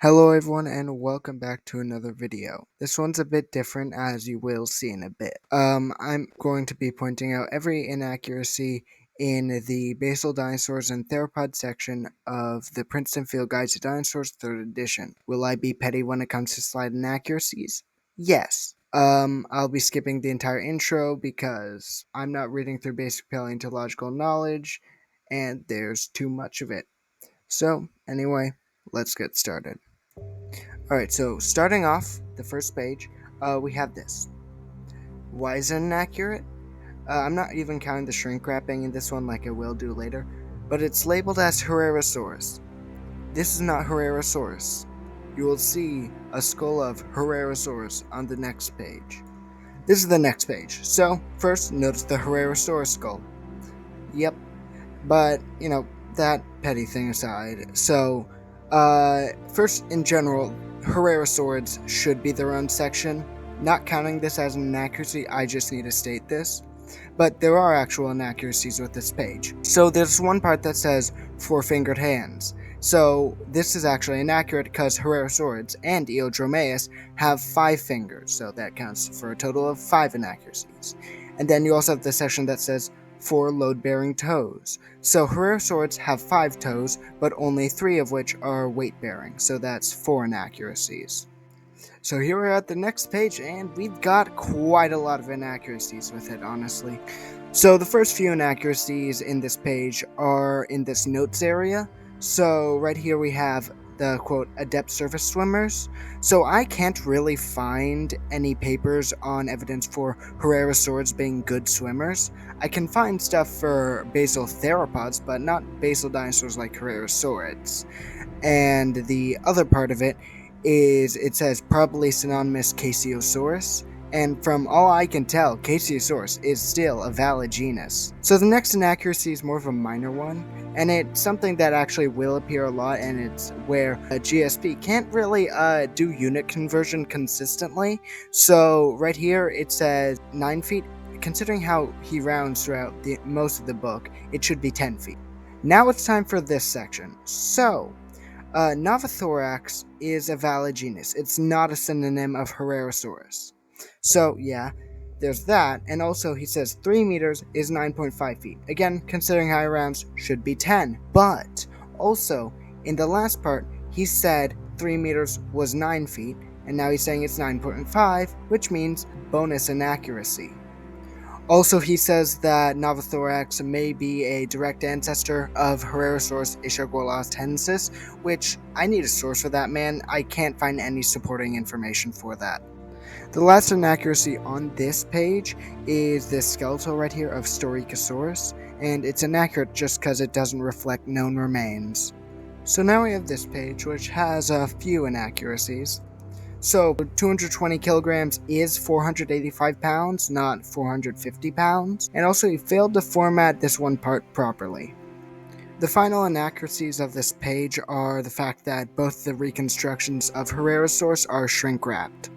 Hello everyone and welcome back to another video. This one's a bit different as you will see in a bit. I'm going to be pointing out every inaccuracy in the Basal Dinosaurs and Theropod section of the Princeton Field Guide to Dinosaurs 3rd edition. Will I be petty when it comes to slide inaccuracies? Yes. I'll be skipping the entire intro because I'm not reading through basic paleontological knowledge and there's too much of it. So, anyway, let's get started. Alright, so starting off the first page, we have this. Why is it inaccurate? I'm not even counting the shrink wrapping in this one like I will do later, but it's labeled as Herrerasaurus. This is not Herrerasaurus. You will see a skull of Herrerasaurus on the next page. This is the next page. So, first, notice the Herrerasaurus skull. Yep, but, that petty thing aside. So, first, in general, Herrerasaurids should be their own section. Not counting this as an inaccuracy, I just need to state this. But there are actual inaccuracies with this page. So there's one part that says four-fingered hands. So this is actually inaccurate because Herrerasaurids and Eodromeus have 5 fingers, so that counts for a total of 5 inaccuracies. And then you also have the section that says 4 load-bearing toes. So Herrerasaurids have 5 toes, but only 3 of which are weight-bearing, so that's 4 inaccuracies. So here we're at the next page, and we've got quite a lot of inaccuracies with it, honestly. So the first few inaccuracies in this page are in this notes area. So right here we have the quote, adept surface swimmers. So I can't really find any papers on evidence for Herrerasaurids being good swimmers. I can find stuff for Basotheropods, but not basal dinosaurs like Herrerasaurids. And the other part of it is it says probably synonymous Casiosaurus, and from all I can tell, Casiosaurus is still a valid genus. So the next inaccuracy is more of a minor one, and it's something that actually will appear a lot, and it's where a GSP can't really do unit conversion consistently. So right here it says 9 feet. Considering how he rounds throughout most of the book, it should be 10 feet. Now it's time for this section. So, Novathorax is a valid genus. It's not a synonym of Herrerasaurus. So, yeah, there's that. And also, he says 3 meters is 9.5 feet. Again, considering how he rounds, should be 10. But, also, in the last part, he said 3 meters was 9 feet, and now he's saying it's 9.5, which means bonus inaccuracy. Also, he says that Novathorax may be a direct ancestor of Herrerasaurus ischiogolastensis, which I need a source for that, man. I can't find any supporting information for that. The last inaccuracy on this page is this skeletal right here of Storycosaurus, and it's inaccurate just because it doesn't reflect known remains. So now we have this page, which has a few inaccuracies. So, 220 kilograms is 485 pounds, not 450 pounds, and also he failed to format this one part properly. The final inaccuracies of this page are the fact that both the reconstructions of Herrerasaurus are shrink-wrapped.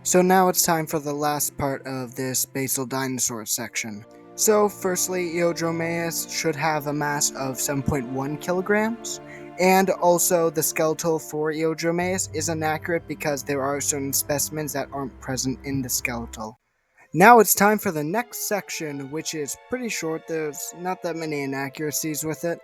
So now it's time for the last part of this Basal Dinosaur section. So, firstly, Eodromeus should have a mass of 7.1 kilograms. And also, the skeletal for Eodromeus is inaccurate because there are certain specimens that aren't present in the skeletal. Now it's time for the next section, which is pretty short. There's not that many inaccuracies with it.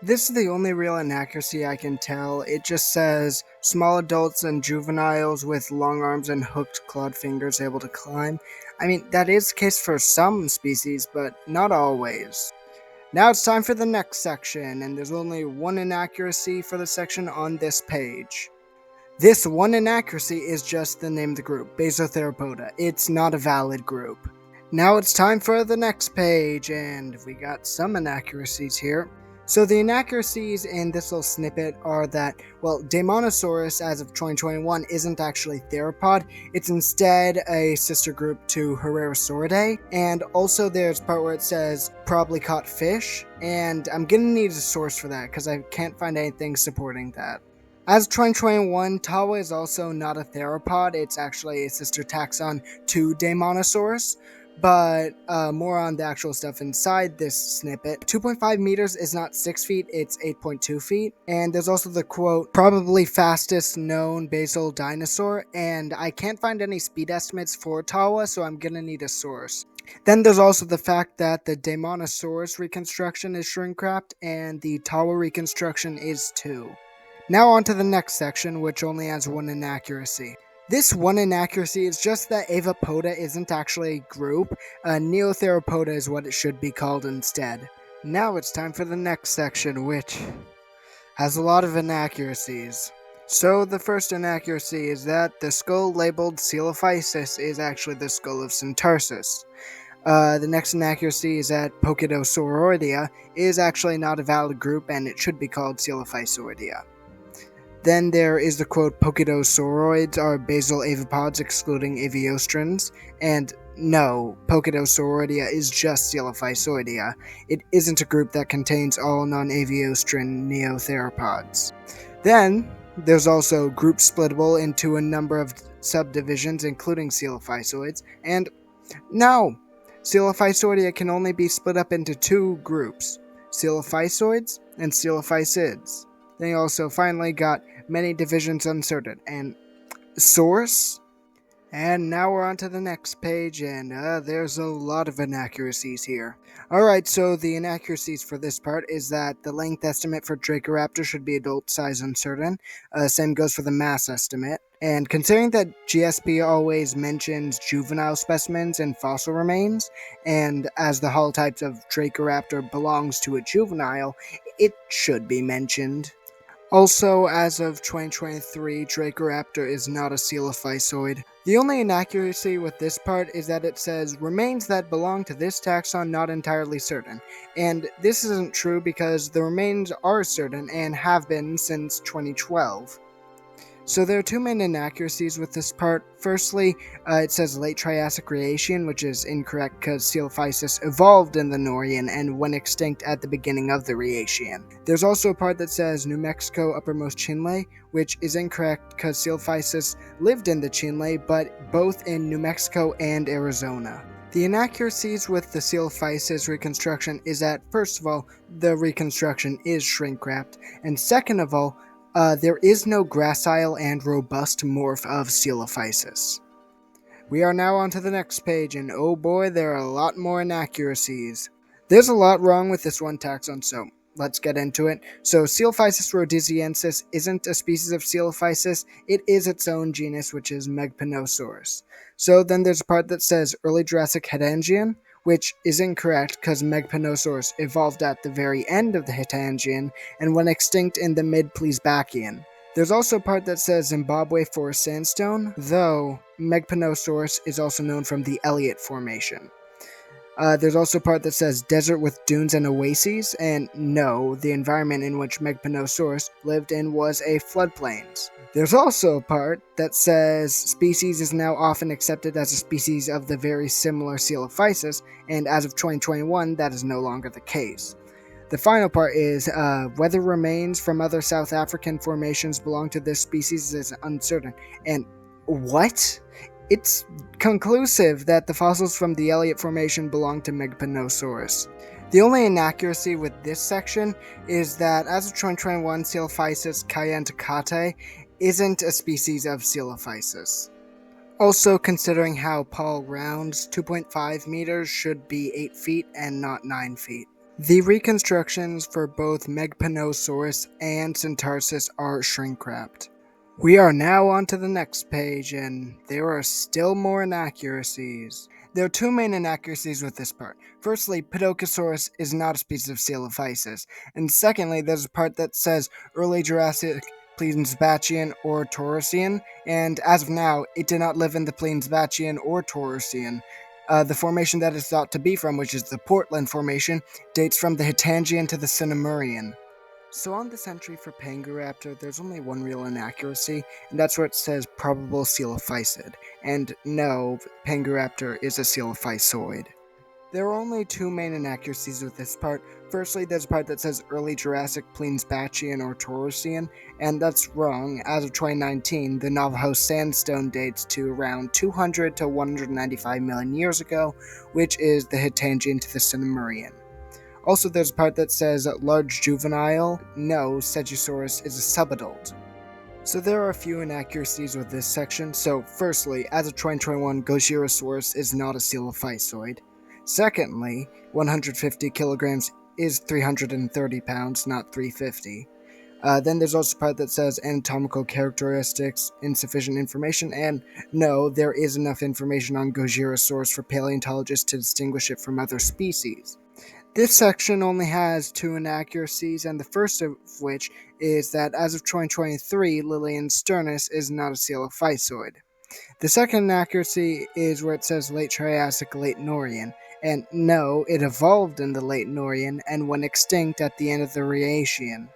This is the only real inaccuracy I can tell. It just says, small adults and juveniles with long arms and hooked clawed fingers able to climb. I mean, that is the case for some species, but not always. Now it's time for the next section, and there's only one inaccuracy for the section on this page. This one inaccuracy is just the name of the group, Basotheropod. It's not a valid group. Now it's time for the next page, and we got some inaccuracies here. So the inaccuracies in this little snippet are that, well, Daemonosaurus as of 2021 isn't actually Theropod, it's instead a sister group to Herrerasauridae, and also there's a part where it says probably caught fish, and I'm gonna need a source for that because I can't find anything supporting that. As of 2021, Tawa is also not a theropod, it's actually a sister taxon to Daemonosaurus, but more on the actual stuff inside this snippet. 2.5 meters is not 6 feet, it's 8.2 feet. And there's also the quote, probably fastest known basal dinosaur, and I can't find any speed estimates for Tawa, so I'm gonna need a source. Then there's also the fact that the Demonosaurus reconstruction is shrink wrapped, and the Tawa reconstruction is too. Now on to the next section, which only has one inaccuracy. This one inaccuracy is just that Avepoda isn't actually a group. Neotheropoda is what it should be called instead. Now it's time for the next section, which has a lot of inaccuracies. So the first inaccuracy is that the skull labeled Coelophysis is actually the skull of Syntarsis. The next inaccuracy is that Podokesauroidea is actually not a valid group and it should be called Coelophysoidea. Then there is the quote, Podokesauroids are basal Avepods excluding Aviostrans, and no, Podokesauroidea is just Coelophysoidea. It isn't a group that contains all non-Aviostran neotheropods. Then, there's also group splittable into a number of subdivisions including Coelophysoids, and no, Coelophysoidea can only be split up into two groups, Coelophysoids and Coelophysids. Then you also finally got many divisions uncertain, and source. And now we're on to the next page, and there's a lot of inaccuracies here. Alright, so the inaccuracies for this part is that the length estimate for Dracoraptor should be adult size uncertain. Same goes for the mass estimate. And considering that GSP always mentions juvenile specimens and fossil remains, and as the holotypes of Dracoraptor belongs to a juvenile, it should be mentioned. Also, as of 2023, Dracoraptor is not a coelophysoid. The only inaccuracy with this part is that it says, remains that belong to this taxon not entirely certain, and this isn't true because the remains are certain and have been since 2012. So there are two main inaccuracies with this part. Firstly, it says late Triassic Rheacian, which is incorrect because Coelophysis evolved in the Norian and went extinct at the beginning of the Rheacian. There's also a part that says New Mexico uppermost Chinle, which is incorrect because Coelophysis lived in the Chinle, but both in New Mexico and Arizona. The inaccuracies with the Coelophysis reconstruction is that, first of all, the reconstruction is shrink-wrapped, and second of all, there is no gracile and robust morph of Coelophysis. We are now on to the next page, and oh boy, there are a lot more inaccuracies. There's a lot wrong with this one taxon, so let's get into it. So Coelophysis rhodesiensis isn't a species of Coelophysis, it is its own genus, which is Megpenosaurus. So then there's a part that says early Jurassic Hatangian, which is incorrect because Megpenosaurus evolved at the very end of the Hatangian and went extinct in the mid-Pleistocene. There's also a part that says Zimbabwe Forest Sandstone, though Megpenosaurus is also known from the Elliott Formation. There's also a part that says desert with dunes and oases, and no, the environment in which Megpenosaurus lived in was a floodplains. There's also a part that says species is now often accepted as a species of the very similar Coelophysis, and as of 2021, that is no longer the case. The final part is whether remains from other South African formations belong to this species is uncertain. And what? It's conclusive that the fossils from the Elliott Formation belong to Megpenosaurus. The only inaccuracy with this section is that as of 2021, Coelophysis kayentacate isn't a species of Coelophysis. Also, considering how Paul rounds, 2.5 meters should be 8 feet and not 9 feet. The reconstructions for both Megpenosaurus and Syntarsis are shrink-wrapped. We are now on to the next page, and there are still more inaccuracies. There are two main inaccuracies with this part. Firstly, Podokesaurus is not a species of Coelophysis, and secondly, there's a part that says early Jurassic Pleistocene or Taurasian, and as of now, it did not live in the Pleistocene or Taurasian. The formation that it's thought to be from, which is the Portland Formation, dates from the Hatangian to the Sinemurian. So on this entry for Pangoraptor, there's only one real inaccuracy, and that's where it says probable Coelophysid. And no, Pangoraptor is a Coelophysoid. There are only two main inaccuracies with this part. Firstly, there's a part that says early Jurassic Plainsbachian or Taurasian, and that's wrong. As of 2019, the Navajo sandstone dates to around 200 to 195 million years ago, which is the Hitangian to the Sinemurian. Also, there's a part that says large juvenile. No, Stegosaurus is a subadult. So there are a few inaccuracies with this section. So firstly, as of 2021, Gojirasaurus is not a coelophysoid. Secondly, 150 kilograms is 330 pounds, not 350. Then there's also a part that says anatomical characteristics, insufficient information, and no, there is enough information on Gojirasaurus for paleontologists to distinguish it from other species. This section only has two inaccuracies, and the first of which is that as of 2023, Lilian sternus is not a coelophysoid. The second inaccuracy is where it says late Triassic, late Norian, and no, it evolved in the late Norian and went extinct at the end of the Rhaetian.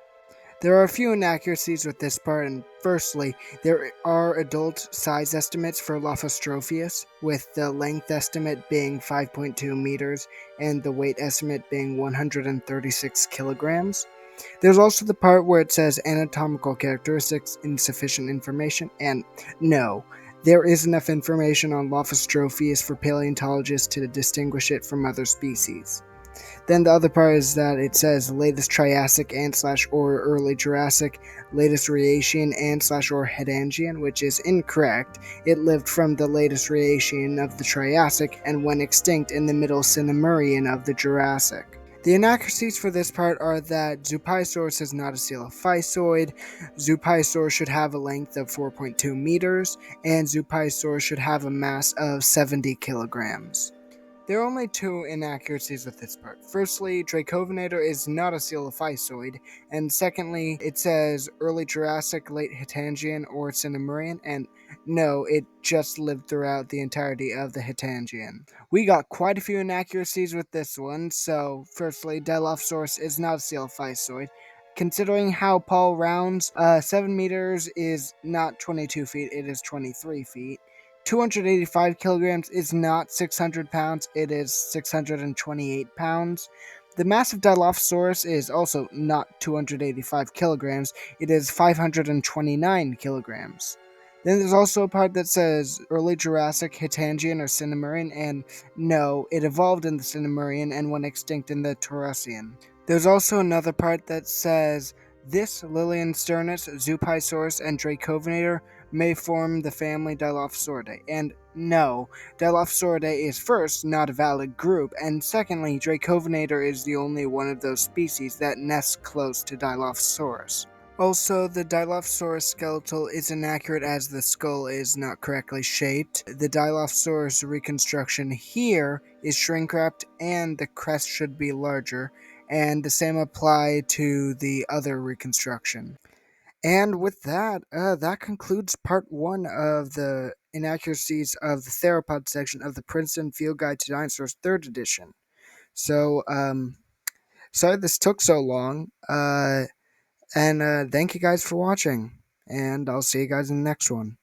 There are a few inaccuracies with this part, and firstly, there are adult size estimates for Lophostrophius, with the length estimate being 5.2 meters and the weight estimate being 136 kilograms. There's also the part where it says anatomical characteristics, insufficient information, and no, there is enough information on Lophostrophius for paleontologists to distinguish it from other species. Then the other part is that it says latest Triassic and/or early Jurassic, latest Rhaetian and/or Hitangian, which is incorrect. It lived from the latest Rhaetian of the Triassic and went extinct in the middle Sinemurian of the Jurassic. The inaccuracies for this part are that Zoopisaurus is not a coelophysoid, Zoopisaurus should have a length of 4.2 meters, and Zoopisaurus should have a mass of 70 kilograms. There are only two inaccuracies with this part. Firstly, Dracovinator is not a coelophysoid, and secondly, it says early Jurassic, late Hitangian, or Sinemurian, and no, it just lived throughout the entirety of the Hitangian. We got quite a few inaccuracies with this one, so firstly, Dilophosaurus is not a coelophysoid. Considering how Paul rounds, 7 meters is not 22 feet, it is 23 feet. 285 kilograms is not 600 pounds, it is 628 pounds. The mass of Dilophosaurus is also not 285 kilograms, it is 529 kilograms. Then there's also a part that says early Jurassic, Hitangian, or Sinemurian, and no, it evolved in the Sinemurian and went extinct in the Taurasian. There's also another part that says this Lilian sternus, Zoopisaurus, and Dracovinator may form the family Dilophosauridae, and no, Dilophosauridae is first not a valid group, and secondly, Dracovinator is the only one of those species that nests close to Dilophosaurus. Also, the Dilophosaurus skeletal is inaccurate as the skull is not correctly shaped. The Dilophosaurus reconstruction here is shrink-wrapped and the crest should be larger, and the same apply to the other reconstruction. And with that, that concludes part one of the inaccuracies of the Theropod section of the Princeton Field Guide to Dinosaurs 3rd edition. So, sorry this took so long, and thank you guys for watching, and I'll see you guys in the next one.